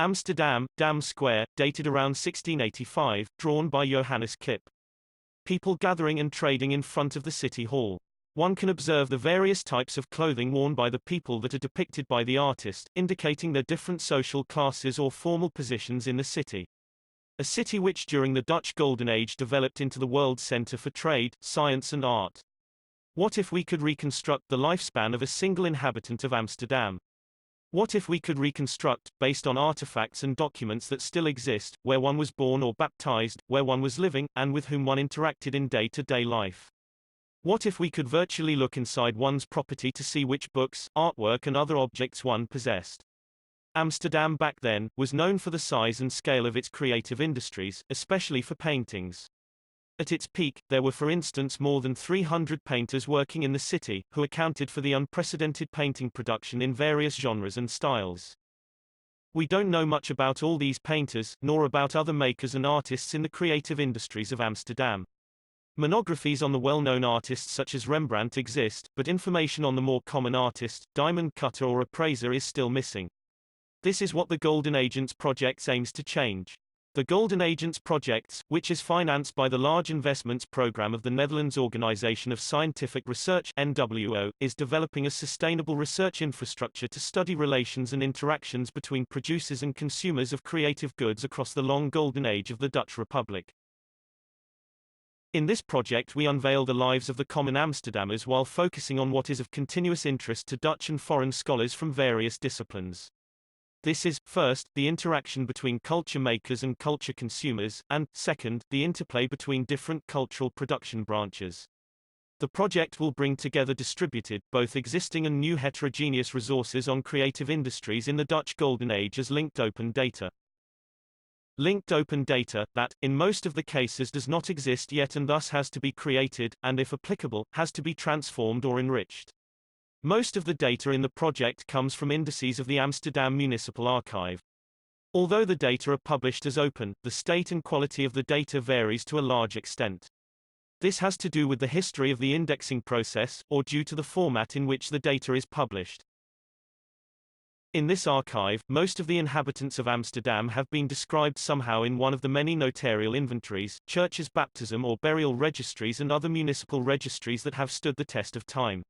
Amsterdam, Dam Square, dated around 1685, drawn by Johannes Kip. People gathering and trading in front of the city hall. One can observe the various types of clothing worn by the people that are depicted by the artist, indicating their different social classes or formal positions in the city. A city which during the Dutch Golden Age developed into the world's center for trade, science and art. What if we could reconstruct the lifespan of a single inhabitant of Amsterdam? What if we could reconstruct, based on artifacts and documents that still exist, where one was born or baptized, where one was living, and with whom one interacted in day-to-day life? What if we could virtually look inside one's property to see which books, artwork and other objects one possessed? Amsterdam back then was known for the size and scale of its creative industries, especially for paintings. At its peak, there were for instance more than 300 painters working in the city, who accounted for the unprecedented painting production in various genres and styles. We don't know much about all these painters, nor about other makers and artists in the creative industries of Amsterdam. Monographies on the well-known artists such as Rembrandt exist, but information on the more common artist, diamond cutter or appraiser is still missing. This is what the Golden Agents Project aims to change. The Golden Agents Project, which is financed by the Large Investments Programme of the Netherlands Organisation of Scientific Research (NWO), is developing a sustainable research infrastructure to study relations and interactions between producers and consumers of creative goods across the long Golden Age of the Dutch Republic. In this project we unveil the lives of the common Amsterdammers while focusing on what is of continuous interest to Dutch and foreign scholars from various disciplines. This is, first, the interaction between culture makers and culture consumers, and, second, the interplay between different cultural production branches. The project will bring together distributed, both existing and new heterogeneous resources on creative industries in the Dutch Golden Age as linked open data. Linked open data, that, in most of the cases does not exist yet and thus has to be created, and if applicable, has to be transformed or enriched. Most of the data in the project comes from indices of the Amsterdam Municipal Archive. Although the data are published as open, the state and quality of the data varies to a large extent. This has to do with the history of the indexing process, or due to the format in which the data is published. In this archive, most of the inhabitants of Amsterdam have been described somehow in one of the many notarial inventories, churches' baptism or burial registries and other municipal registries that have stood the test of time.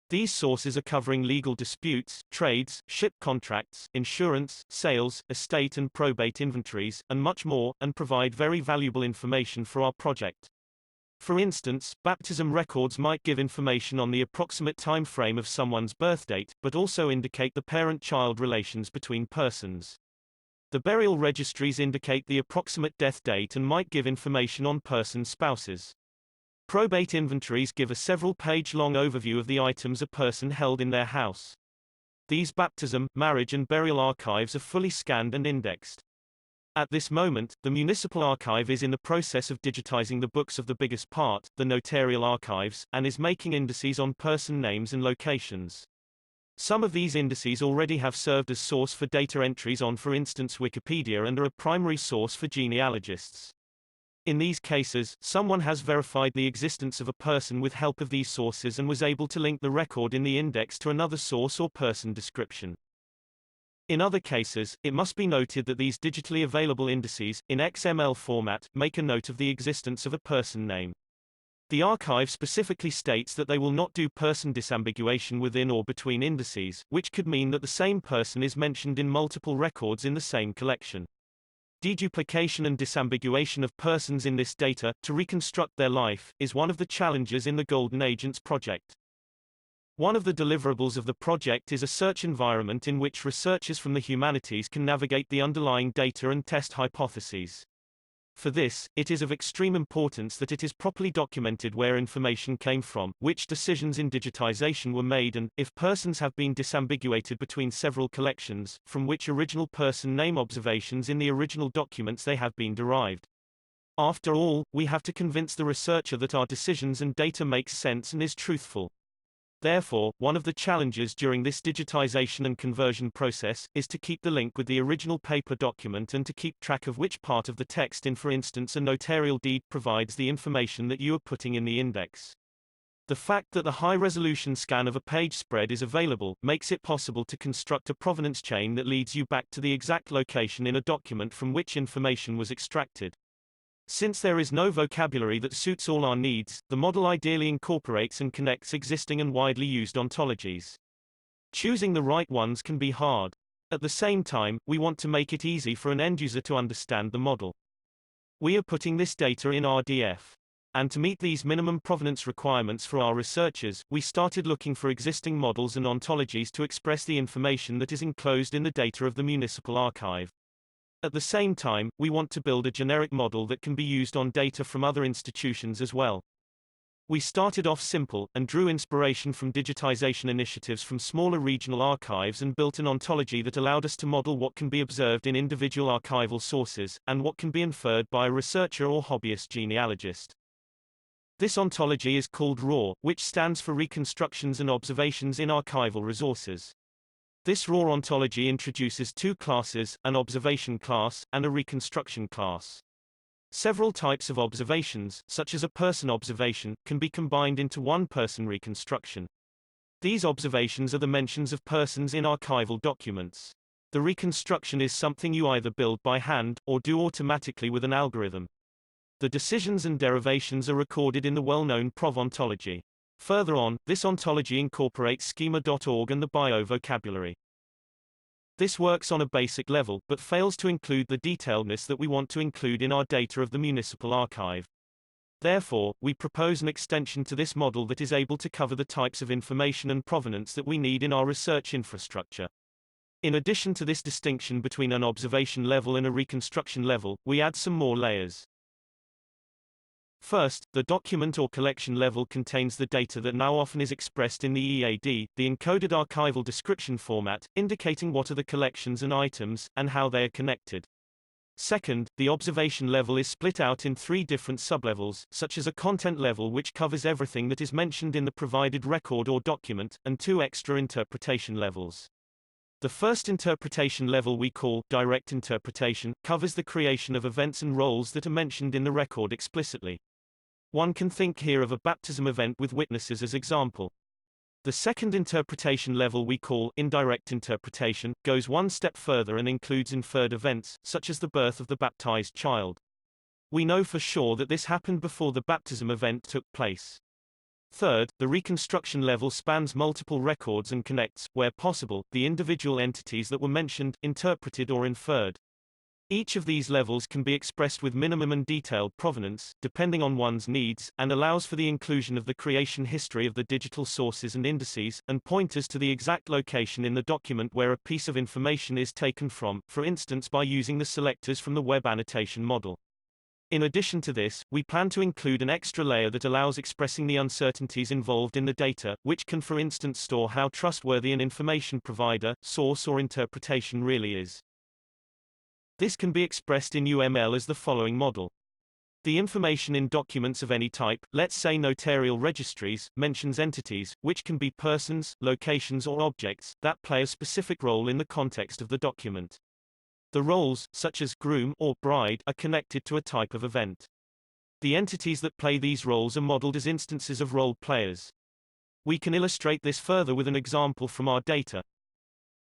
These sources are covering legal disputes, trades, ship contracts, insurance, sales, estate and probate inventories, and much more, and provide very valuable information for our project. For instance, baptism records might give information on the approximate time frame of someone's birthdate, but also indicate the parent-child relations between persons. The burial registries indicate the approximate death date and might give information on persons' spouses. Probate inventories give a several-page-long overview of the items a person held in their house. These baptism, marriage and burial archives are fully scanned and indexed. At this moment, the Municipal Archive is in the process of digitizing the books of the biggest part, the notarial archives, and is making indices on person names and locations. Some of these indices already have served as source for data entries on, for instance, Wikipedia, and are a primary source for genealogists. In these cases, someone has verified the existence of a person with help of these sources and was able to link the record in the index to another source or person description. In other cases, it must be noted that these digitally available indices, in XML format, make a note of the existence of a person name. The archive specifically states that they will not do person disambiguation within or between indices, which could mean that the same person is mentioned in multiple records in the same collection. Deduplication and disambiguation of persons in this data, to reconstruct their life, is one of the challenges in the Golden Agents project. One of the deliverables of the project is a search environment in which researchers from the humanities can navigate the underlying data and test hypotheses. For this, it is of extreme importance that it is properly documented where information came from, which decisions in digitization were made and, if persons have been disambiguated between several collections, from which original person name observations in the original documents they have been derived. After all, we have to convince the researcher that our decisions and data makes sense and is truthful. Therefore, one of the challenges during this digitization and conversion process is to keep the link with the original paper document and to keep track of which part of the text in, for instance, a notarial deed provides the information that you are putting in the index. The fact that the high-resolution scan of a page spread is available makes it possible to construct a provenance chain that leads you back to the exact location in a document from which information was extracted. Since there is no vocabulary that suits all our needs, the model ideally incorporates and connects existing and widely used ontologies. Choosing the right ones can be hard. At the same time, we want to make it easy for an end user to understand the model. We are putting this data in RDF. And to meet these minimum provenance requirements for our researchers, we started looking for existing models and ontologies to express the information that is enclosed in the data of the municipal archive. At the same time, we want to build a generic model that can be used on data from other institutions as well. We started off simple, and drew inspiration from digitization initiatives from smaller regional archives and built an ontology that allowed us to model what can be observed in individual archival sources, and what can be inferred by a researcher or hobbyist genealogist. This ontology is called RAW, which stands for Reconstructions and Observations in Archival Resources. This RAW ontology introduces two classes, an observation class, and a reconstruction class. Several types of observations, such as a person observation, can be combined into one person reconstruction. These observations are the mentions of persons in archival documents. The reconstruction is something you either build by hand, or do automatically with an algorithm. The decisions and derivations are recorded in the well-known prov ontology. Further on, this ontology incorporates schema.org and the bio vocabulary. This works on a basic level, but fails to include the detailedness that we want to include in our data of the municipal archive. Therefore, we propose an extension to this model that is able to cover the types of information and provenance that we need in our research infrastructure. In addition to this distinction between an observation level and a reconstruction level, we add some more layers. First, the document or collection level contains the data that now often is expressed in the EAD, the encoded archival description format, indicating what are the collections and items, and how they are connected. Second, the observation level is split out in three different sublevels, such as a content level which covers everything that is mentioned in the provided record or document, and two extra interpretation levels. The first interpretation level we call direct interpretation, covers the creation of events and roles that are mentioned in the record explicitly. One can think here of a baptism event with witnesses as example. The second interpretation level we call indirect interpretation, goes one step further and includes inferred events, such as the birth of the baptized child. We know for sure that this happened before the baptism event took place. Third, the reconstruction level spans multiple records and connects, where possible, the individual entities that were mentioned, interpreted or inferred. Each of these levels can be expressed with minimum and detailed provenance, depending on one's needs, and allows for the inclusion of the creation history of the digital sources and indices, and pointers to the exact location in the document where a piece of information is taken from, for instance by using the selectors from the web annotation model. In addition to this, we plan to include an extra layer that allows expressing the uncertainties involved in the data, which can for instance store how trustworthy an information provider, source or interpretation really is. This can be expressed in UML as the following model. The information in documents of any type, let's say notarial registries, mentions entities, which can be persons, locations or objects, that play a specific role in the context of the document. The roles, such as groom or bride, are connected to a type of event. The entities that play these roles are modeled as instances of role players. We can illustrate this further with an example from our data.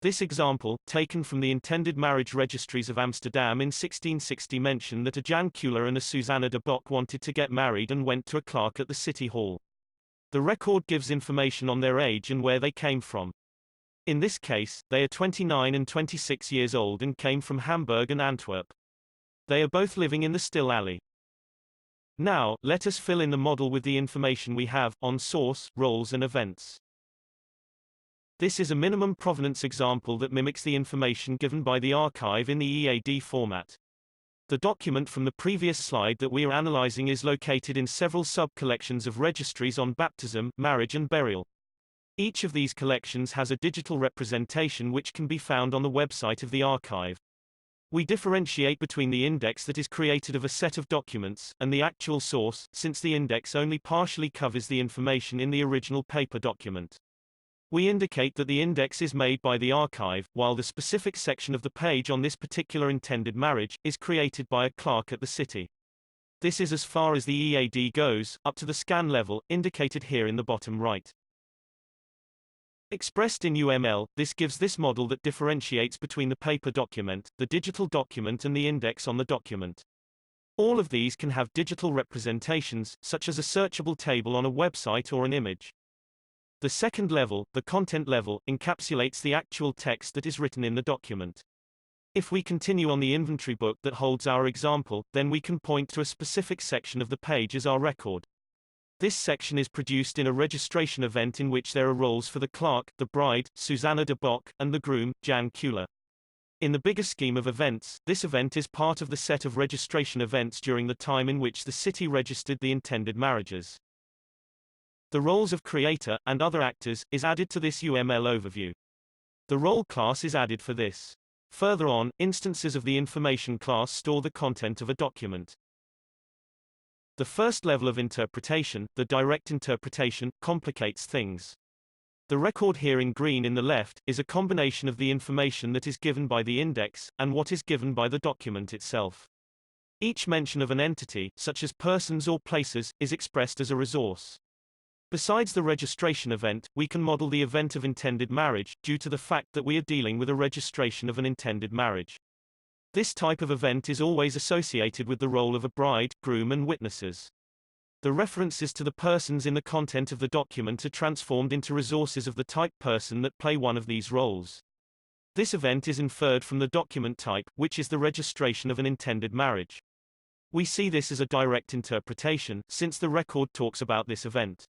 This example, taken from the intended marriage registries of Amsterdam in 1660, mention that a Jan Kuhler and a Susanna de Bock wanted to get married and went to a clerk at the city hall. The record gives information on their age and where they came from. In this case, they are 29 and 26 years old and came from Hamburg and Antwerp. They are both living in the Still Alley. Now, let us fill in the model with the information we have, on source, roles and events. This is a minimum provenance example that mimics the information given by the archive in the EAD format. The document from the previous slide that we are analyzing is located in several sub-collections of registries on baptism, marriage and burial. Each of these collections has a digital representation which can be found on the website of the archive. We differentiate between the index that is created of a set of documents, and the actual source, since the index only partially covers the information in the original paper document. We indicate that the index is made by the archive, while the specific section of the page on this particular intended marriage is created by a clerk at the city. This is as far as the EAD goes, up to the scan level, indicated here in the bottom right. Expressed in UML, this gives this model that differentiates between the paper document, the digital document and the index on the document. All of these can have digital representations, such as a searchable table on a website or an image. The second level, the content level, encapsulates the actual text that is written in the document. If we continue on the inventory book that holds our example, then we can point to a specific section of the page as our record. This section is produced in a registration event in which there are roles for the clerk, the bride, Susanna de Bock, and the groom, Jan Kuhler. In the bigger scheme of events, this event is part of the set of registration events during the time in which the city registered the intended marriages. The roles of creator, and other actors, is added to this UML overview. The role class is added for this. Further on, instances of the information class store the content of a document. The first level of interpretation, the direct interpretation, complicates things. The record here in green in the left, is a combination of the information that is given by the index, and what is given by the document itself. Each mention of an entity, such as persons or places, is expressed as a resource. Besides the registration event, we can model the event of intended marriage, due to the fact that we are dealing with a registration of an intended marriage. This type of event is always associated with the role of a bride, groom and witnesses. The references to the persons in the content of the document are transformed into resources of the type person that play one of these roles. This event is inferred from the document type, which is the registration of an intended marriage. We see this as a direct interpretation, since the record talks about this event.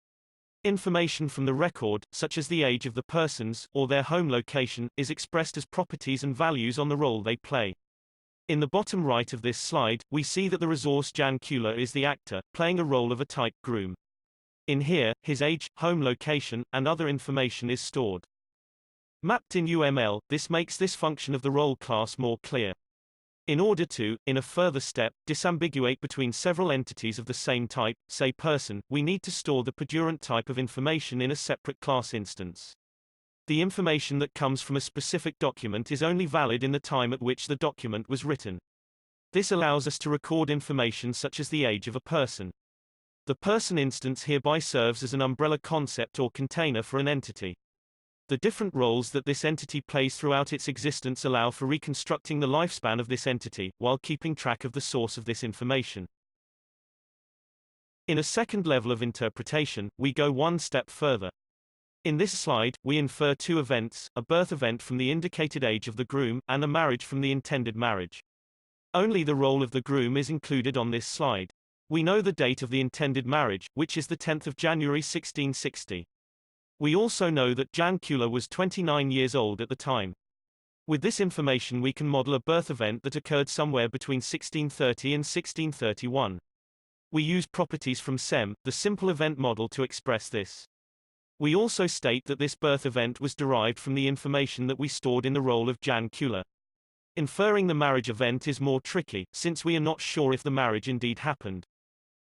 Information from the record, such as the age of the persons, or their home location, is expressed as properties and values on the role they play. In the bottom right of this slide, we see that the resource Jan Kuhler is the actor, playing a role of a type groom. In here, his age, home location, and other information is stored. Mapped in UML, this makes this function of the role class more clear. In order to, in a further step, disambiguate between several entities of the same type, say person, we need to store the perdurant type of information in a separate class instance. The information that comes from a specific document is only valid in the time at which the document was written. This allows us to record information such as the age of a person. The person instance hereby serves as an umbrella concept or container for an entity. The different roles that this entity plays throughout its existence allow for reconstructing the lifespan of this entity, while keeping track of the source of this information. In a second level of interpretation, we go one step further. In this slide, we infer two events, a birth event from the indicated age of the groom, and a marriage from the intended marriage. Only the role of the groom is included on this slide. We know the date of the intended marriage, which is the 10th of January 1660. We also know that Jan Kuhler was 29 years old at the time. With this information we can model a birth event that occurred somewhere between 1630 and 1631. We use properties from SEM, the simple event model, to express this. We also state that this birth event was derived from the information that we stored in the role of Jan Kuhler. Inferring the marriage event is more tricky, since we are not sure if the marriage indeed happened.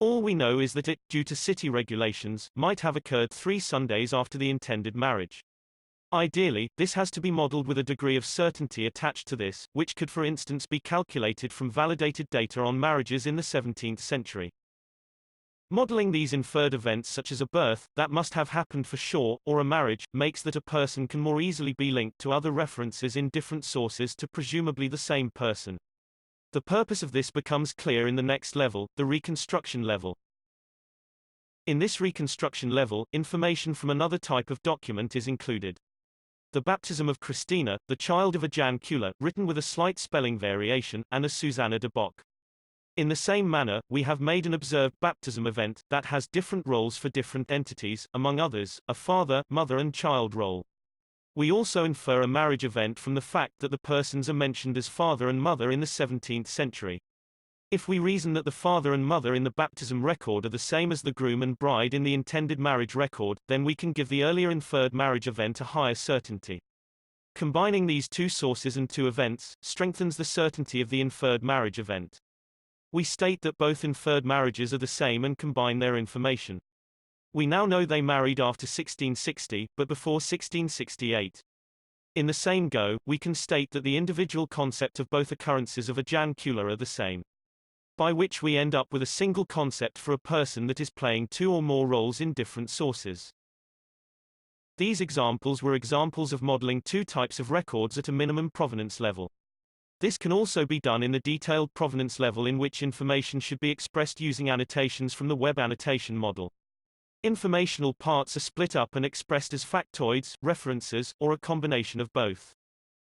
All we know is that it, due to city regulations, might have occurred 3 Sundays after the intended marriage. Ideally, this has to be modeled with a degree of certainty attached to this, which could for instance be calculated from validated data on marriages in the 17th century. Modeling these inferred events such as a birth, that must have happened for sure, or a marriage, makes that a person can more easily be linked to other references in different sources to presumably the same person. The purpose of this becomes clear in the next level, the reconstruction level. In this reconstruction level, information from another type of document is included. The baptism of Christina, the child of a Jan Kuhler, written with a slight spelling variation, and a Susanna de Bock. In the same manner, we have made an observed baptism event, that has different roles for different entities, among others, a father, mother and child role. We also infer a marriage event from the fact that the persons are mentioned as father and mother in the 17th century. If we reason that the father and mother in the baptism record are the same as the groom and bride in the intended marriage record, then we can give the earlier inferred marriage event a higher certainty. Combining these two sources and two events strengthens the certainty of the inferred marriage event. We state that both inferred marriages are the same and combine their information. We now know they married after 1660, but before 1668. In the same go, we can state that the individual concept of both occurrences of a Jan Kuhler are the same. by which we end up with a single concept for a person that is playing two or more roles in different sources. These examples were examples of modeling two types of records at a minimum provenance level. This can also be done in the detailed provenance level, in which information should be expressed using annotations from the web annotation model. Informational parts are split up and expressed as factoids, references, or a combination of both.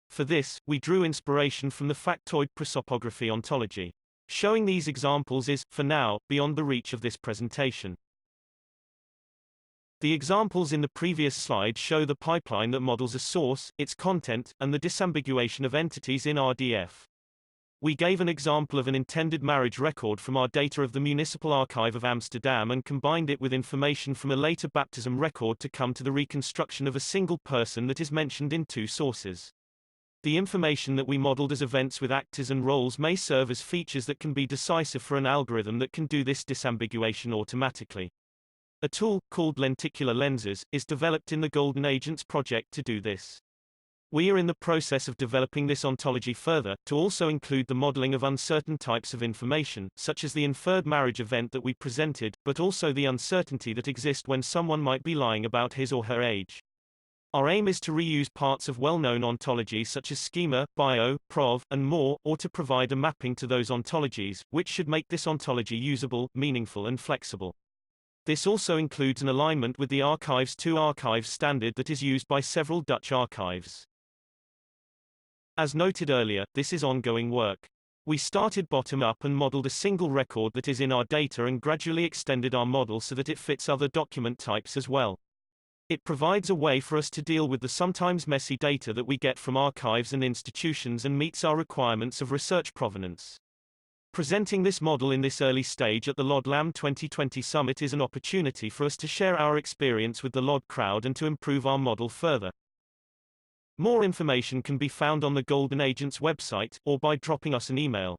For this, we drew inspiration from the factoid prosopography ontology. Showing these examples is, for now, beyond the reach of this presentation. The examples in the previous slide show the pipeline that models a source, its content, and the disambiguation of entities in RDF. We gave an example of an intended marriage record from our data of the Municipal Archive of Amsterdam and combined it with information from a later baptism record to come to the reconstruction of a single person that is mentioned in two sources. The information that we modeled as events with actors and roles may serve as features that can be decisive for an algorithm that can do this disambiguation automatically. A tool, called lenticular lenses, is developed in the Golden Agents project to do this. We are in the process of developing this ontology further, to also include the modeling of uncertain types of information, such as the inferred marriage event that we presented, but also the uncertainty that exists when someone might be lying about his or her age. Our aim is to reuse parts of well-known ontologies such as schema, bio, prov, and more, or to provide a mapping to those ontologies, which should make this ontology usable, meaningful and flexible. This also includes an alignment with the Archives 2 archives standard that is used by several Dutch archives. As noted earlier, this is ongoing work. We started bottom-up and modeled a single record that is in our data and gradually extended our model so that it fits other document types as well. It provides a way for us to deal with the sometimes messy data that we get from archives and institutions and meets our requirements of research provenance. Presenting this model in this early stage at the LODLAM 2020 Summit is an opportunity for us to share our experience with the LOD crowd and to improve our model further. More information can be found on the Golden Agents website, or by dropping us an email.